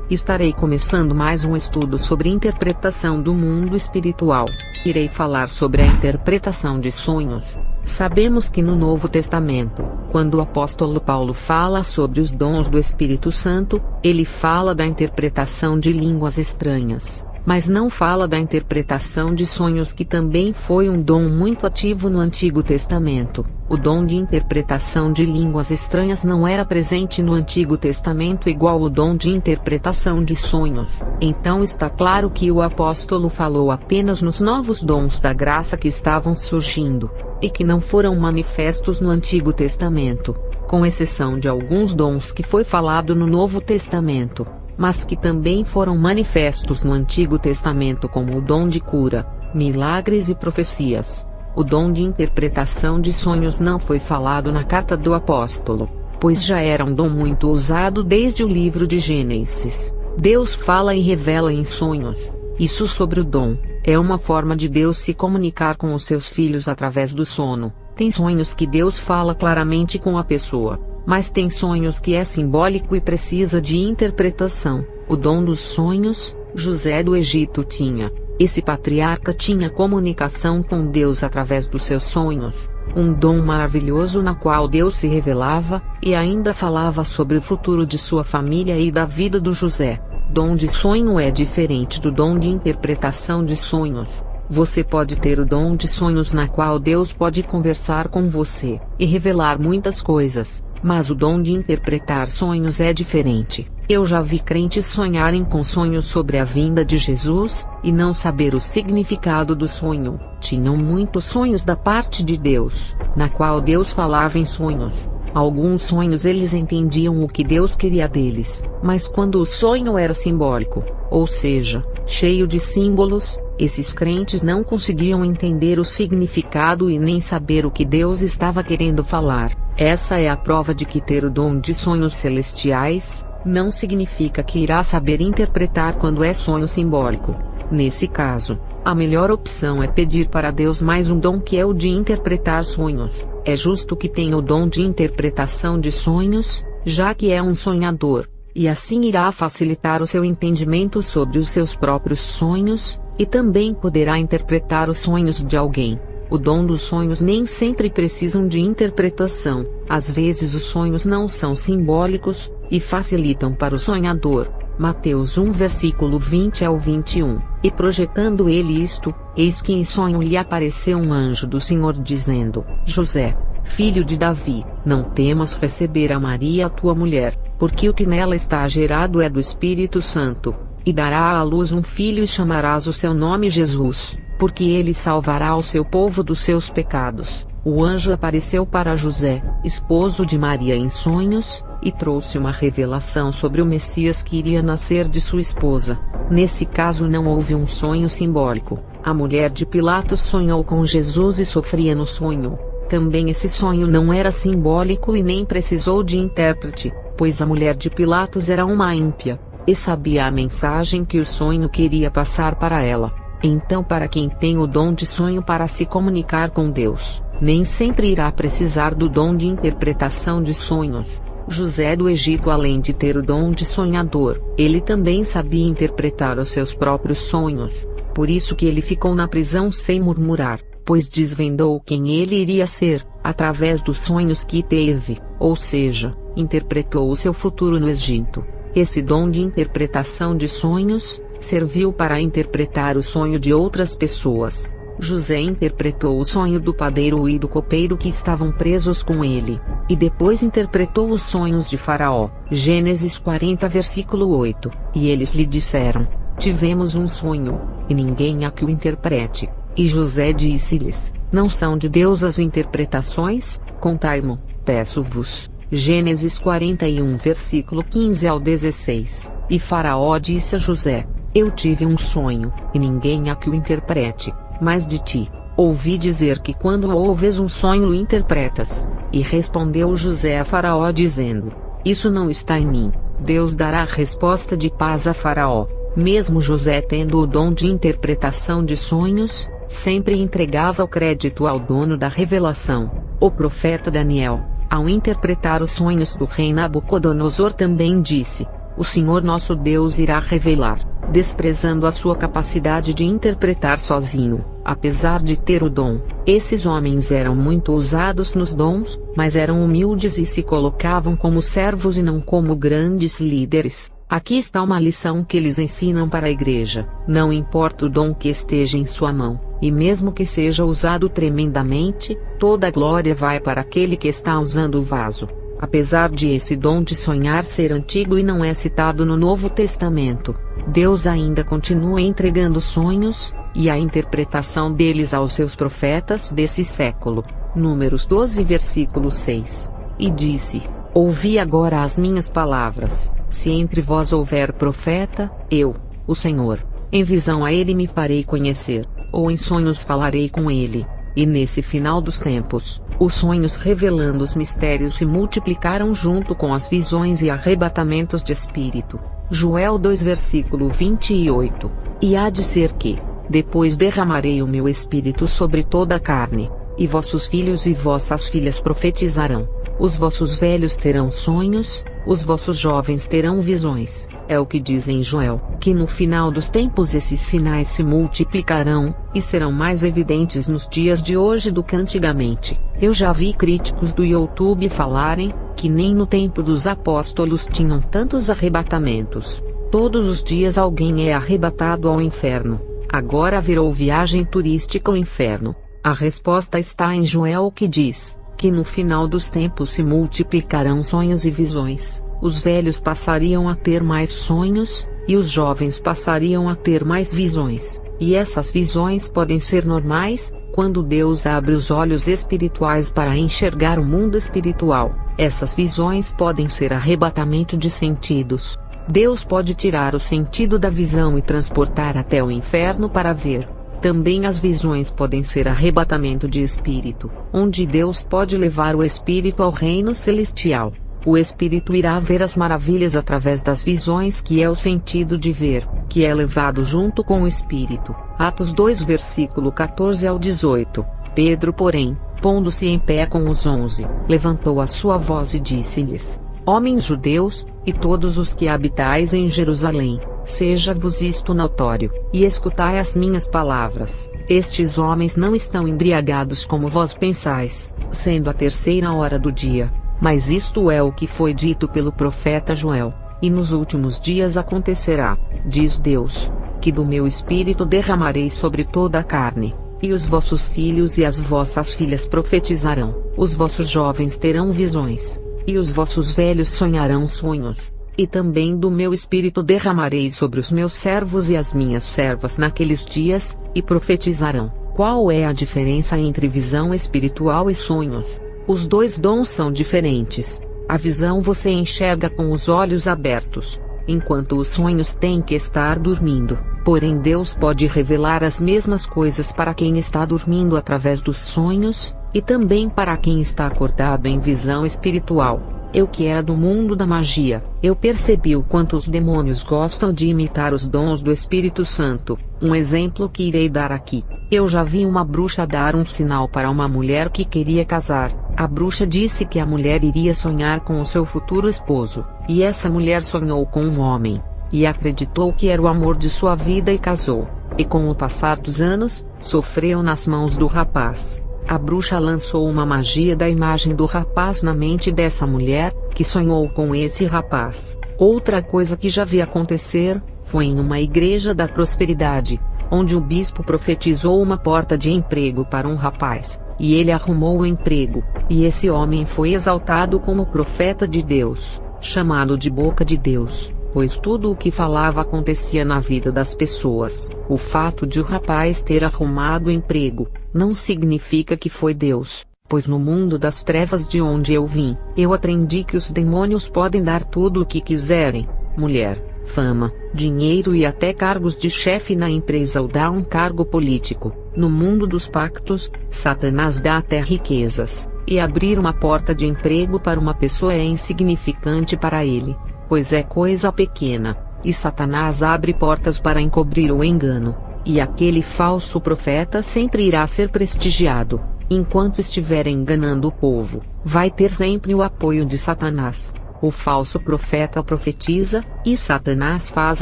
Estarei começando mais um estudo sobre interpretação do mundo espiritual. Irei falar sobre a interpretação de sonhos. Sabemos que no Novo Testamento, quando o apóstolo Paulo fala sobre os dons do Espírito Santo, ele fala da interpretação de línguas estranhas, mas não fala da interpretação de sonhos, que também foi um dom muito ativo no Antigo Testamento. O dom de interpretação de línguas estranhas não era presente no Antigo Testamento igual o dom de interpretação de sonhos. Então está claro que o apóstolo falou apenas nos novos dons da graça que estavam surgindo, e que não foram manifestos no Antigo Testamento, com exceção de alguns dons que foi falado no Novo Testamento, mas que também foram manifestos no Antigo Testamento, como o dom de cura, milagres e profecias. O dom de interpretação de sonhos não foi falado na carta do apóstolo, pois já era um dom muito usado desde o livro de Gênesis. Deus fala e revela em sonhos. Isso sobre o dom. É uma forma de Deus se comunicar com os seus filhos através do sono. Tem sonhos que Deus fala claramente com a pessoa, mas tem sonhos que é simbólico e precisa de interpretação. O dom dos sonhos, José do Egito tinha. Esse patriarca tinha comunicação com Deus através dos seus sonhos, um dom maravilhoso na qual Deus se revelava, e ainda falava sobre o futuro de sua família e da vida do José. Dom de sonho é diferente do dom de interpretação de sonhos. Você pode ter o dom de sonhos, na qual Deus pode conversar com você e revelar muitas coisas, mas o dom de interpretar sonhos é diferente. Eu já vi crentes sonharem com sonhos sobre a vinda de Jesus, e não saber o significado do sonho. Tinham muitos sonhos da parte de Deus, na qual Deus falava em sonhos. Alguns sonhos eles entendiam o que Deus queria deles, mas quando o sonho era simbólico, ou seja, cheio de símbolos, esses crentes não conseguiam entender o significado e nem saber o que Deus estava querendo falar. Essa é a prova de que ter o dom de sonhos celestiais não significa que irá saber interpretar quando é sonho simbólico. Nesse caso, a melhor opção é pedir para Deus mais um dom, que é o de interpretar sonhos. É justo que tenha o dom de interpretação de sonhos, já que é um sonhador, e assim irá facilitar o seu entendimento sobre os seus próprios sonhos, e também poderá interpretar os sonhos de alguém. O dom dos sonhos nem sempre precisam de interpretação. Às vezes os sonhos não são simbólicos, e facilitam para o sonhador. Mateus 1 versículo 20 ao 21. E projetando ele isto, eis que em sonho lhe apareceu um anjo do Senhor dizendo: José, filho de Davi, não temas receber a Maria a tua mulher, porque o que nela está gerado é do Espírito Santo, e dará à luz um filho e chamarás o seu nome Jesus, porque ele salvará o seu povo dos seus pecados. O anjo apareceu para José, esposo de Maria, em sonhos, e trouxe uma revelação sobre o Messias que iria nascer de sua esposa. Nesse caso não houve um sonho simbólico. A mulher de Pilatos sonhou com Jesus e sofria no sonho. Também esse sonho não era simbólico e nem precisou de intérprete, pois a mulher de Pilatos era uma ímpia, e sabia a mensagem que o sonho queria passar para ela. Então, para quem tem o dom de sonho para se comunicar com Deus, nem sempre irá precisar do dom de interpretação de sonhos. José do Egito, além de ter o dom de sonhador, ele também sabia interpretar os seus próprios sonhos. Por isso que ele ficou na prisão sem murmurar, pois desvendou quem ele iria ser, através dos sonhos que teve, ou seja, interpretou o seu futuro no Egito. Esse dom de interpretação de sonhos serviu para interpretar o sonho de outras pessoas. José interpretou o sonho do padeiro e do copeiro que estavam presos com ele, e depois interpretou os sonhos de Faraó. Gênesis 40 versículo 8. E eles lhe disseram: tivemos um sonho, e ninguém há que o interprete. E José disse-lhes: não são de Deus as interpretações? Contai-mo, peço-vos. Gênesis 41 versículo 15 ao 16. E Faraó disse a José: eu tive um sonho, e ninguém há que o interprete, mas de ti ouvi dizer que quando ouves um sonho o interpretas. E respondeu José a Faraó dizendo: isso não está em mim. Deus dará resposta de paz a Faraó. Mesmo José tendo o dom de interpretação de sonhos, sempre entregava o crédito ao dono da revelação, o profeta Daniel. Ao interpretar os sonhos do rei Nabucodonosor, também disse: o Senhor nosso Deus irá revelar, desprezando a sua capacidade de interpretar sozinho, apesar de ter o dom. Esses homens eram muito ousados nos dons, mas eram humildes e se colocavam como servos e não como grandes líderes. Aqui está uma lição que eles ensinam para a igreja: não importa o dom que esteja em sua mão, e mesmo que seja usado tremendamente, toda a glória vai para aquele que está usando o vaso. Apesar de esse dom de sonhar ser antigo e não é citado no Novo Testamento, Deus ainda continua entregando sonhos, e a interpretação deles aos seus profetas desse século. Números 12 versículo 6. E disse: ouvi agora as minhas palavras, se entre vós houver profeta, eu, o Senhor, em visão a ele me farei conhecer, ou em sonhos falarei com ele. E nesse final dos tempos, os sonhos revelando os mistérios se multiplicaram junto com as visões e arrebatamentos de espírito. Joel 2 versículo 28. E há de ser que, depois derramarei o meu espírito sobre toda a carne, e vossos filhos e vossas filhas profetizarão, os vossos velhos terão sonhos, os vossos jovens terão visões. É o que diz em Joel, que no final dos tempos esses sinais se multiplicarão, e serão mais evidentes nos dias de hoje do que antigamente. Eu já vi críticos do YouTube falarem, que nem no tempo dos apóstolos tinham tantos arrebatamentos. Todos os dias alguém é arrebatado ao inferno. Agora virou viagem turística ao inferno. A resposta está em Joel, que diz, que no final dos tempos se multiplicarão sonhos e visões. Os velhos passariam a ter mais sonhos, e os jovens passariam a ter mais visões. E essas visões podem ser normais, quando Deus abre os olhos espirituais para enxergar o mundo espiritual. Essas visões podem ser arrebatamento de sentidos. Deus pode tirar o sentido da visão e transportar até o inferno para ver. Também as visões podem ser arrebatamento de espírito, onde Deus pode levar o espírito ao reino celestial. O espírito irá ver as maravilhas através das visões, que é o sentido de ver, que é levado junto com o espírito. Atos 2 versículo 14 ao 18. Pedro, porém, pondo-se em pé com os 11, levantou a sua voz e disse-lhes: homens judeus, e todos os que habitais em Jerusalém, seja-vos isto notório, e escutai as minhas palavras. Estes homens não estão embriagados como vós pensais, sendo a 3ª hora do dia. Mas isto é o que foi dito pelo profeta Joel: e nos últimos dias acontecerá, diz Deus, que do meu espírito derramarei sobre toda a carne, e os vossos filhos e as vossas filhas profetizarão, os vossos jovens terão visões, e os vossos velhos sonharão sonhos. E também do meu espírito derramarei sobre os meus servos e as minhas servas naqueles dias, e profetizarão. Qual é a diferença entre visão espiritual e sonhos? Os dois dons são diferentes. A visão você enxerga com os olhos abertos, enquanto os sonhos têm que estar dormindo. Porém, Deus pode revelar as mesmas coisas para quem está dormindo através dos sonhos, e também para quem está acordado em visão espiritual. Eu, que era do mundo da magia, eu percebi o quanto os demônios gostam de imitar os dons do Espírito Santo. Um exemplo que irei dar aqui. Eu já vi uma bruxa dar um sinal para uma mulher que queria casar. A bruxa disse que a mulher iria sonhar com o seu futuro esposo, e essa mulher sonhou com um homem, e acreditou que era o amor de sua vida e casou. E com o passar dos anos, sofreu nas mãos do rapaz. A bruxa lançou uma magia da imagem do rapaz na mente dessa mulher, que sonhou com esse rapaz. Outra coisa que já vi acontecer, foi em uma igreja da prosperidade, onde o bispo profetizou uma porta de emprego para um rapaz, e ele arrumou o emprego, e esse homem foi exaltado como profeta de Deus, chamado de boca de Deus, pois tudo o que falava acontecia na vida das pessoas. O fato de o rapaz ter arrumado o emprego, não significa que foi Deus, pois no mundo das trevas de onde eu vim, eu aprendi que os demônios podem dar tudo o que quiserem: mulher, fama, dinheiro e até cargos de chefe na empresa ou dar um cargo político. No mundo dos pactos, Satanás dá até riquezas, e abrir uma porta de emprego para uma pessoa é insignificante para ele, pois é coisa pequena, e Satanás abre portas para encobrir o engano, e aquele falso profeta sempre irá ser prestigiado. Enquanto estiver enganando o povo, vai ter sempre o apoio de Satanás. O falso profeta profetiza, e Satanás faz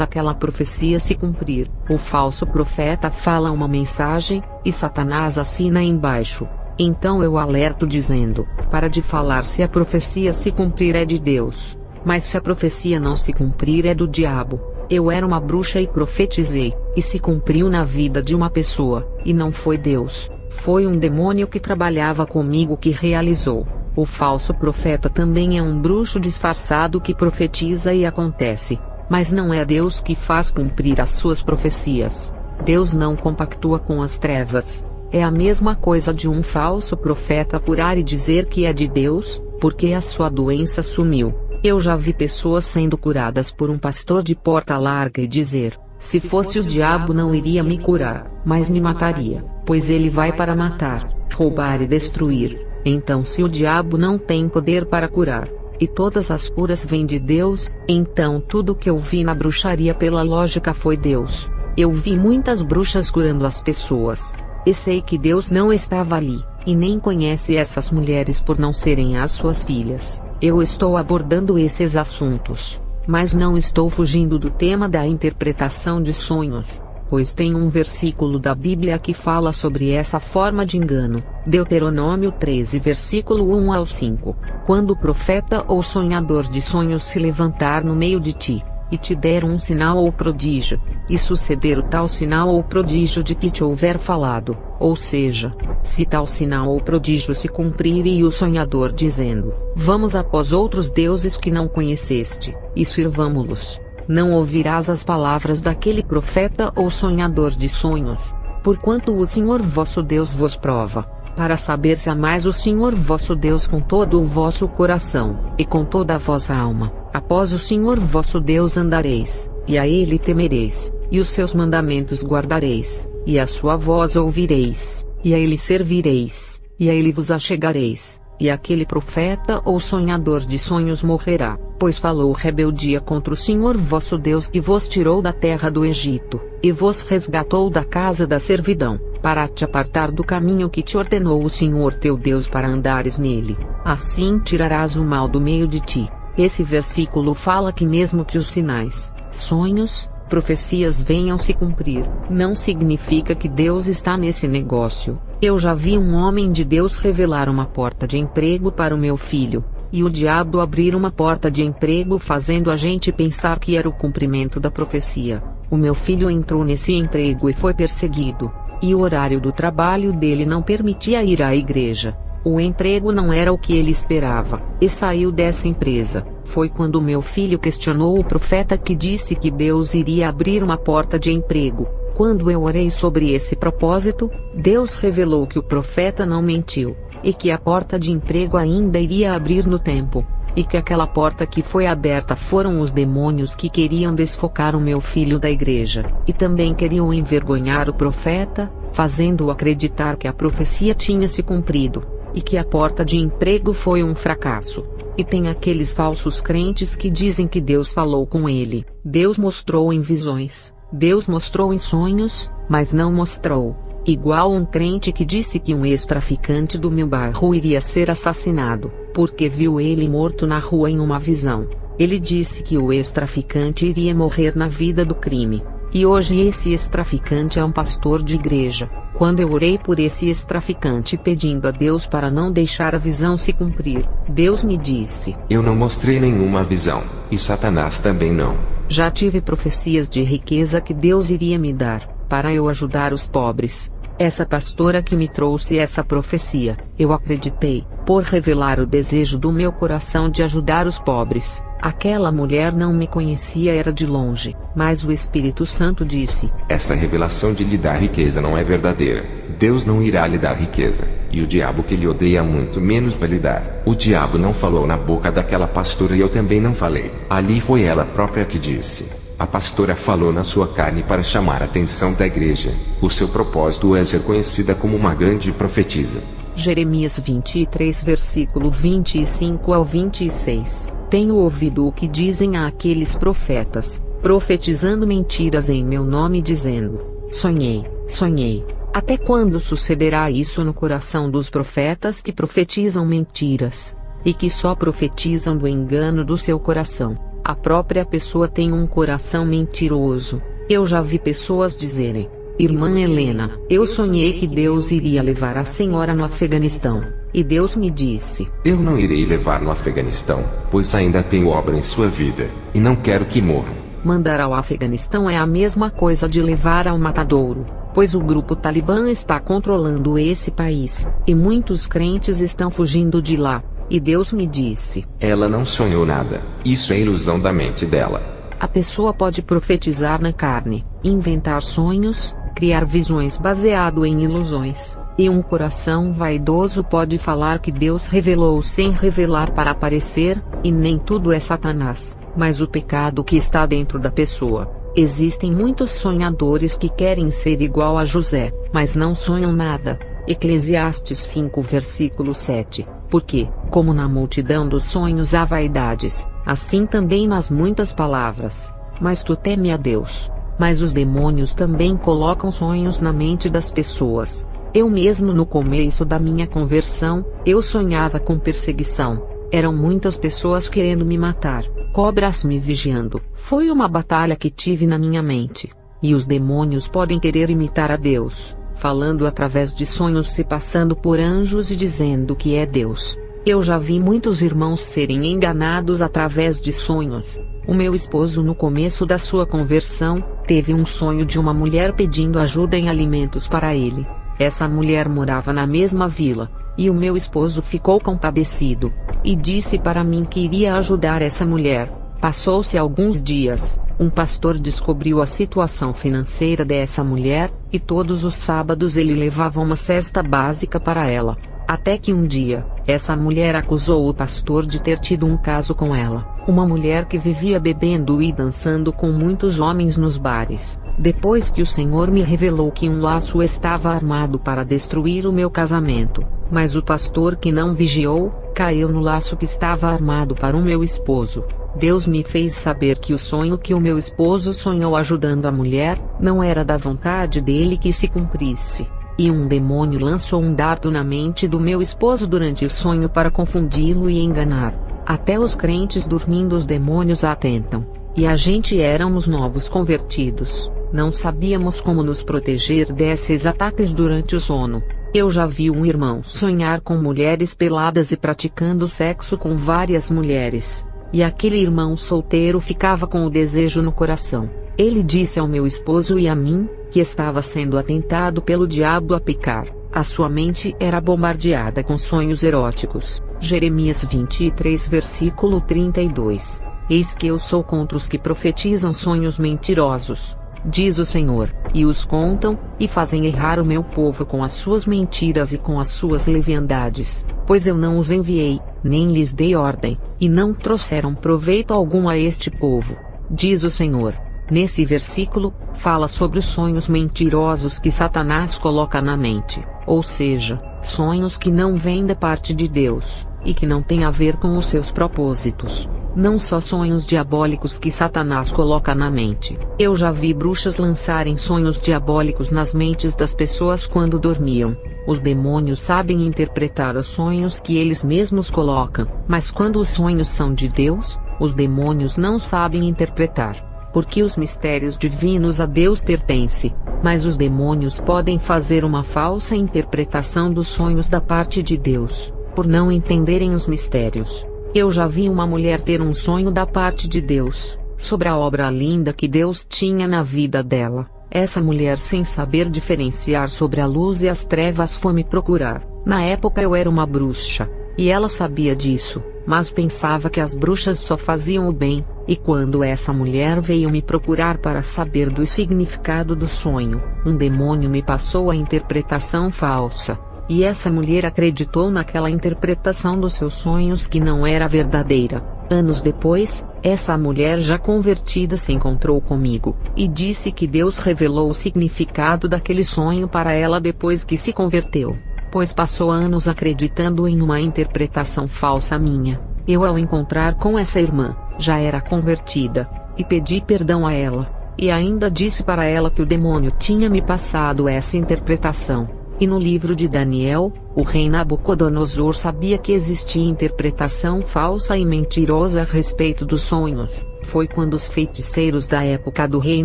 aquela profecia se cumprir. O falso profeta fala uma mensagem, e Satanás assina embaixo. Então eu alerto dizendo: para de falar se a profecia se cumprir é de Deus. Mas se a profecia não se cumprir é do diabo. Eu era uma bruxa e profetizei, e se cumpriu na vida de uma pessoa, e não foi Deus, foi um demônio que trabalhava comigo que realizou. O falso profeta também é um bruxo disfarçado que profetiza e acontece. Mas não é Deus que faz cumprir as suas profecias. Deus não compactua com as trevas. É a mesma coisa de um falso profeta curar e dizer que é de Deus, porque a sua doença sumiu. Eu já vi pessoas sendo curadas por um pastor de porta larga e dizer: se fosse o diabo não iria me curar, mas me mataria, pois ele vai para matar, roubar e destruir. Então se o diabo não tem poder para curar, e todas as curas vêm de Deus, então tudo que eu vi na bruxaria pela lógica foi Deus. Eu vi muitas bruxas curando as pessoas. E sei que Deus não estava ali, e nem conhece essas mulheres por não serem as suas filhas. Eu estou abordando esses assuntos, mas não estou fugindo do tema da interpretação de sonhos, pois tem um versículo da Bíblia que fala sobre essa forma de engano. Deuteronômio 13 versículo 1 ao 5. Quando o profeta ou sonhador de sonhos se levantar no meio de ti, e te der um sinal ou prodígio, e suceder o tal sinal ou prodígio de que te houver falado, ou seja, se tal sinal ou prodígio se cumprir e o sonhador dizendo: vamos após outros deuses que não conheceste, e sirvamo-los, não ouvirás as palavras daquele profeta ou sonhador de sonhos, porquanto o Senhor vosso Deus vos prova, para saber se amais o Senhor vosso Deus com todo o vosso coração, e com toda a vossa alma. Após o Senhor vosso Deus andareis, e a Ele temereis, e os seus mandamentos guardareis, e a sua voz ouvireis, e a Ele servireis, e a Ele vos achegareis, e aquele profeta ou sonhador de sonhos morrerá, pois falou rebeldia contra o Senhor vosso Deus que vos tirou da terra do Egito, e vos resgatou da casa da servidão, para te apartar do caminho que te ordenou o Senhor teu Deus para andares nele. Assim tirarás o mal do meio de ti. Esse versículo fala que mesmo que os sinais, sonhos, profecias venham se cumprir, não significa que Deus está nesse negócio. Eu já vi um homem de Deus revelar uma porta de emprego para o meu filho, e o diabo abrir uma porta de emprego fazendo a gente pensar que era o cumprimento da profecia. O meu filho entrou nesse emprego e foi perseguido, e o horário do trabalho dele não permitia ir à igreja. O emprego não era o que ele esperava, e saiu dessa empresa. Foi quando meu filho questionou o profeta que disse que Deus iria abrir uma porta de emprego. Quando eu orei sobre esse propósito, Deus revelou que o profeta não mentiu, e que a porta de emprego ainda iria abrir no tempo, e que aquela porta que foi aberta foram os demônios que queriam desfocar o meu filho da igreja, e também queriam envergonhar o profeta, fazendo-o acreditar que a profecia tinha se cumprido, e que a porta de emprego foi um fracasso. E tem aqueles falsos crentes que dizem que Deus falou com ele, Deus mostrou em visões, Deus mostrou em sonhos, mas não mostrou. Igual um crente que disse que um ex-traficante do meu bairro iria ser assassinado, porque viu ele morto na rua em uma visão. Ele disse que o ex-traficante iria morrer na vida do crime. E hoje esse ex-traficante é um pastor de igreja. Quando eu orei por esse ex-traficante pedindo a Deus para não deixar a visão se cumprir, Deus me disse: eu não mostrei nenhuma visão, e Satanás também não. Já tive profecias de riqueza que Deus iria me dar, para eu ajudar os pobres. Essa pastora que me trouxe essa profecia, eu acreditei, por revelar o desejo do meu coração de ajudar os pobres. Aquela mulher não me conhecia, era de longe, mas o Espírito Santo disse: essa revelação de lhe dar riqueza não é verdadeira. Deus não irá lhe dar riqueza, e o diabo que lhe odeia muito menos vai lhe dar. O diabo não falou na boca daquela pastora e eu também não falei. Ali foi ela própria que disse. A pastora falou na sua carne para chamar a atenção da igreja. O seu propósito é ser conhecida como uma grande profetisa. Jeremias 23 versículo 25 ao 26. Tenho ouvido o que dizem aqueles profetas, profetizando mentiras em meu nome, dizendo: sonhei, sonhei. Até quando sucederá isso no coração dos profetas que profetizam mentiras? e que só profetizam do engano do seu coração. A própria pessoa tem um coração mentiroso. Eu já vi pessoas dizerem: Irmã Helena, eu sonhei que Deus iria levar a senhora no Afeganistão. E Deus me disse: Eu não irei levar no Afeganistão, pois ainda tenho obra em sua vida, e não quero que morra. Mandar ao Afeganistão é a mesma coisa de levar ao matadouro, pois o grupo Talibã está controlando esse país, e muitos crentes estão fugindo de lá. E Deus me disse: Ela não sonhou nada, isso é ilusão da mente dela. A pessoa pode profetizar na carne, inventar sonhos, criar visões baseado em ilusões, e um coração vaidoso pode falar que Deus revelou sem revelar para aparecer, e nem tudo é Satanás, mas o pecado que está dentro da pessoa. Existem muitos sonhadores que querem ser igual a José, mas não sonham nada. Eclesiastes 5 versículo 7. Porque, como na multidão dos sonhos há vaidades, assim também nas muitas palavras. Mas tu teme a Deus. Mas os demônios também colocam sonhos na mente das pessoas. Eu mesmo no começo da minha conversão, eu sonhava com perseguição. Eram muitas pessoas querendo me matar, cobras me vigiando. Foi uma batalha que tive na minha mente. E os demônios podem querer imitar a Deus, falando através de sonhos, se passando por anjos e dizendo que é Deus. Eu já vi muitos irmãos serem enganados através de sonhos. O meu esposo, no começo da sua conversão, teve um sonho de uma mulher pedindo ajuda em alimentos para ele. Essa mulher morava na mesma vila, e o meu esposo ficou compadecido, e disse para mim que iria ajudar essa mulher. Passou-se alguns dias, um pastor descobriu a situação financeira dessa mulher, e todos os sábados ele levava uma cesta básica para ela. Até que um dia, essa mulher acusou o pastor de ter tido um caso com ela, uma mulher que vivia bebendo e dançando com muitos homens nos bares. Depois que o Senhor me revelou que um laço estava armado para destruir o meu casamento, mas o pastor que não vigiou, caiu no laço que estava armado para o meu esposo. Deus me fez saber que o sonho que o meu esposo sonhou ajudando a mulher, não era da vontade dele que se cumprisse. E um demônio lançou um dardo na mente do meu esposo durante o sonho para confundi-lo e enganar. Até os crentes dormindo os demônios atentam. E a gente éramos novos convertidos, não sabíamos como nos proteger desses ataques durante o sono. Eu já vi um irmão sonhar com mulheres peladas e praticando sexo com várias mulheres. E aquele irmão solteiro ficava com o desejo no coração. Ele disse ao meu esposo e a mim, que estava sendo atentado pelo diabo a pecar. A sua mente era bombardeada com sonhos eróticos. Jeremias 23 versículo 32. Eis que eu sou contra os que profetizam sonhos mentirosos, diz o Senhor, e os contam, e fazem errar o meu povo com as suas mentiras e com as suas leviandades, pois eu não os enviei, nem lhes dei ordem, e não trouxeram proveito algum a este povo, diz o Senhor. Nesse versículo, fala sobre os sonhos mentirosos que Satanás coloca na mente, ou seja, sonhos que não vêm da parte de Deus, e que não têm a ver com os seus propósitos. Não só sonhos diabólicos que Satanás coloca na mente. Eu já vi bruxas lançarem sonhos diabólicos nas mentes das pessoas quando dormiam. Os demônios sabem interpretar os sonhos que eles mesmos colocam, mas quando os sonhos são de Deus, os demônios não sabem interpretar. Porque os mistérios divinos a Deus pertencem, mas os demônios podem fazer uma falsa interpretação dos sonhos da parte de Deus, por não entenderem os mistérios. Eu já vi uma mulher ter um sonho da parte de Deus, sobre a obra linda que Deus tinha na vida dela. Essa mulher, sem saber diferenciar sobre a luz e as trevas, foi me procurar. Na época eu era uma bruxa, e ela sabia disso, mas pensava que as bruxas só faziam o bem, e quando essa mulher veio me procurar para saber do significado do sonho, um demônio me passou a interpretação falsa. E essa mulher acreditou naquela interpretação dos seus sonhos que não era verdadeira. Anos depois, essa mulher já convertida se encontrou comigo, e disse que Deus revelou o significado daquele sonho para ela depois que se converteu, pois passou anos acreditando em uma interpretação falsa minha. Eu, ao encontrar com essa irmã, já era convertida, e pedi perdão a ela, e ainda disse para ela que o demônio tinha me passado essa interpretação. E no livro de Daniel, o rei Nabucodonosor sabia que existia interpretação falsa e mentirosa a respeito dos sonhos. Foi quando os feiticeiros da época do rei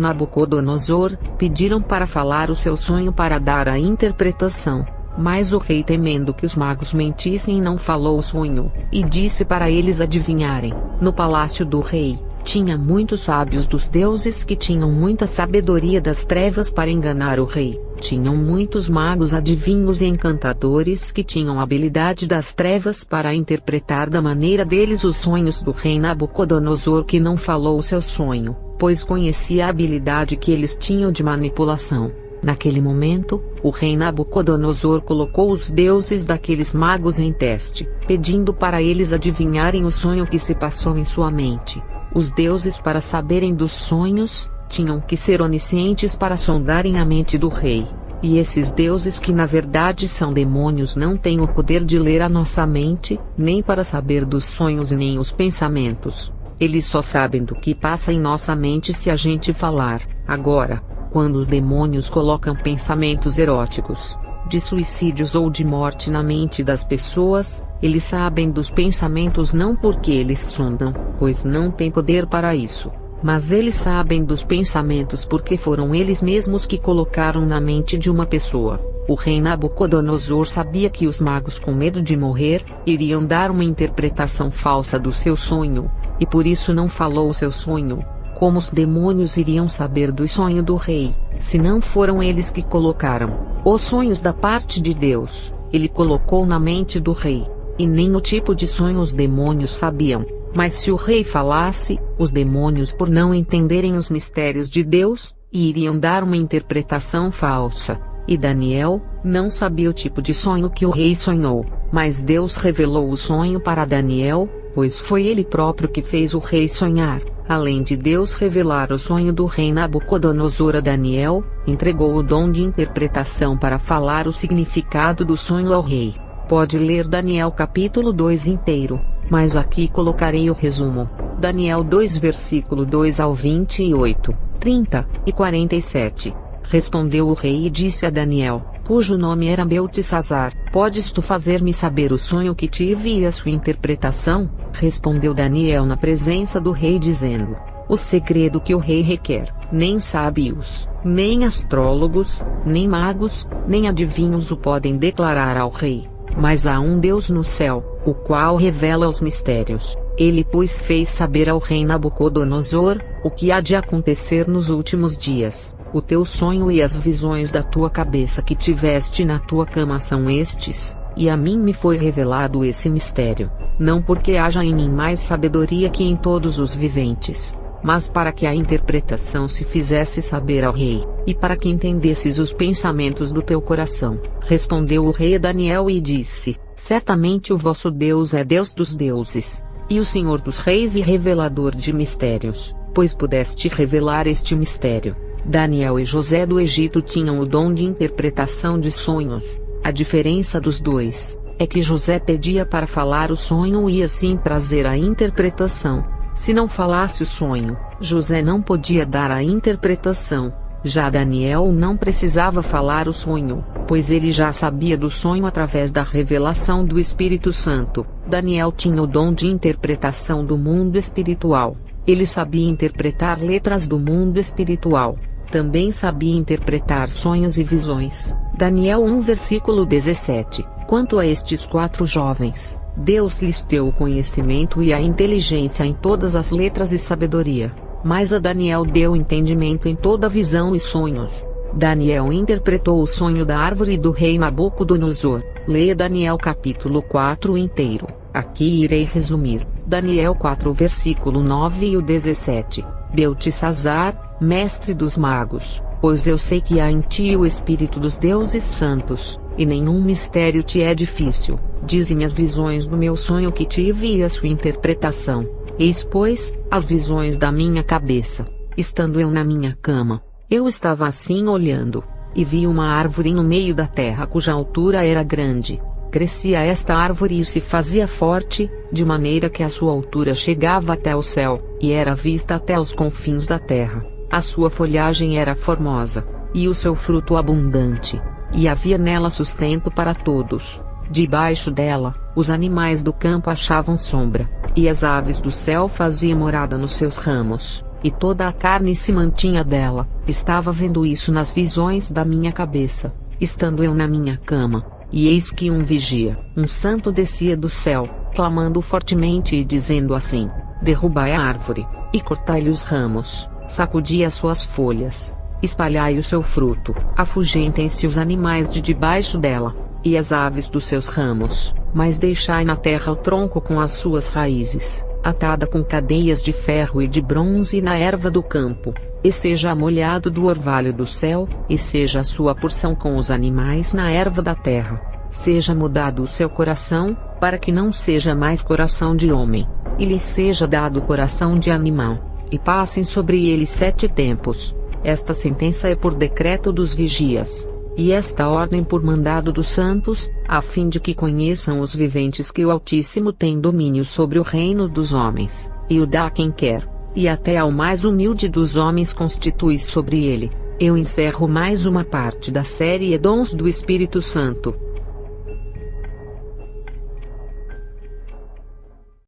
Nabucodonosor pediram para falar o seu sonho para dar a interpretação. Mas o rei, temendo que os magos mentissem, não falou o sonho, e disse para eles adivinharem. No palácio do rei, tinha muitos sábios dos deuses que tinham muita sabedoria das trevas para enganar o rei. Tinham muitos magos, adivinhos e encantadores que tinham habilidade das trevas para interpretar da maneira deles os sonhos do rei Nabucodonosor, que não falou o seu sonho, pois conhecia a habilidade que eles tinham de manipulação. Naquele momento, o rei Nabucodonosor colocou os deuses daqueles magos em teste, pedindo para eles adivinharem o sonho que se passou em sua mente. Os deuses, para saberem dos sonhos, tinham que ser oniscientes para sondarem a mente do rei. E esses deuses, que na verdade são demônios, não têm o poder de ler a nossa mente, nem para saber dos sonhos e nem os pensamentos. Eles só sabem do que passa em nossa mente se a gente falar. Agora, quando os demônios colocam pensamentos eróticos, de suicídios ou de morte na mente das pessoas, eles sabem dos pensamentos não porque eles sondam, pois não têm poder para isso, mas eles sabem dos pensamentos porque foram eles mesmos que colocaram na mente de uma pessoa. O rei Nabucodonosor sabia que os magos, com medo de morrer, iriam dar uma interpretação falsa do seu sonho, e por isso não falou o seu sonho. Como os demônios iriam saber do sonho do rei, se não foram eles que colocaram os sonhos da parte de Deus? Ele colocou na mente do rei, e nem o tipo de sonho os demônios sabiam. Mas se o rei falasse, os demônios, por não entenderem os mistérios de Deus, iriam dar uma interpretação falsa. E Daniel não sabia o tipo de sonho que o rei sonhou, mas Deus revelou o sonho para Daniel, pois foi ele próprio que fez o rei sonhar. Além de Deus revelar o sonho do rei Nabucodonosor a Daniel, entregou o dom de interpretação para falar o significado do sonho ao rei. Pode ler Daniel capítulo 2 inteiro, mas aqui colocarei o resumo. Daniel 2 versículo 2 ao 28, 30 e 47. Respondeu o rei e disse a Daniel, cujo nome era Beltesazar: podes tu fazer-me saber o sonho que tive e a sua interpretação? Respondeu Daniel na presença do rei, dizendo: o segredo que o rei requer, nem sábios, nem astrólogos, nem magos, nem adivinhos o podem declarar ao rei. Mas há um Deus no céu, o qual revela os mistérios. Ele, pois, fez saber ao rei Nabucodonosor o que há de acontecer nos últimos dias. O teu sonho e as visões da tua cabeça que tiveste na tua cama são estes, e a mim me foi revelado esse mistério, não porque haja em mim mais sabedoria que em todos os viventes, mas para que a interpretação se fizesse saber ao rei, e para que entendesses os pensamentos do teu coração. Respondeu o rei a Daniel e disse: certamente o vosso Deus é Deus dos deuses, e o Senhor dos reis e revelador de mistérios, pois pudeste revelar este mistério. Daniel e José do Egito tinham o dom de interpretação de sonhos. A diferença dos dois é que José pedia para falar o sonho e assim trazer a interpretação. Se não falasse o sonho, José não podia dar a interpretação. Já Daniel não precisava falar o sonho, pois ele já sabia do sonho através da revelação do Espírito Santo. Daniel tinha o dom de interpretação do mundo espiritual. Ele sabia interpretar letras do mundo espiritual. Também sabia interpretar sonhos e visões. Daniel 1 versículo 17. Quanto a estes 4 jovens, Deus lhes deu o conhecimento e a inteligência em todas as letras e sabedoria. Mas a Daniel deu entendimento em toda visão e sonhos. Daniel interpretou o sonho da árvore do rei Nabucodonosor. Leia Daniel capítulo 4 inteiro. Aqui irei resumir. Daniel 4 versículo 9 e o 17. Beltesazar, mestre dos magos, pois eu sei que há em ti o espírito dos deuses santos, e nenhum mistério te é difícil. Dize-me as visões do meu sonho que tive e a sua interpretação. Eis, pois, as visões da minha cabeça. Estando eu na minha cama, eu estava assim olhando, e vi uma árvore no meio da terra cuja altura era grande. Crescia esta árvore e se fazia forte, de maneira que a sua altura chegava até o céu, e era vista até os confins da terra. A sua folhagem era formosa, e o seu fruto abundante. e havia nela sustento para todos. Debaixo dela, os animais do campo achavam sombra, e as aves do céu faziam morada nos seus ramos, e toda a carne se mantinha dela. Estava vendo isso nas visões da minha cabeça, estando eu na minha cama, e eis que um vigia, um santo, descia do céu, clamando fortemente e dizendo assim: derrubai a árvore, e cortai-lhe os ramos, sacudi as suas folhas, espalhai o seu fruto, afugentem-se os animais de debaixo dela, e as aves dos seus ramos, mas deixai na terra o tronco com as suas raízes, atada com cadeias de ferro e de bronze na erva do campo, e seja amolhado do orvalho do céu, e seja a sua porção com os animais na erva da terra. Seja mudado o seu coração, para que não seja mais coração de homem, e lhe seja dado coração de animal, e passem sobre ele 7 tempos. Esta sentença é por decreto dos vigias, e esta ordem por mandado dos santos, a fim de que conheçam os viventes que o Altíssimo tem domínio sobre o reino dos homens, e o dá a quem quer, e até ao mais humilde dos homens constitui sobre ele. Eu encerro mais uma parte da série Dons do Espírito Santo.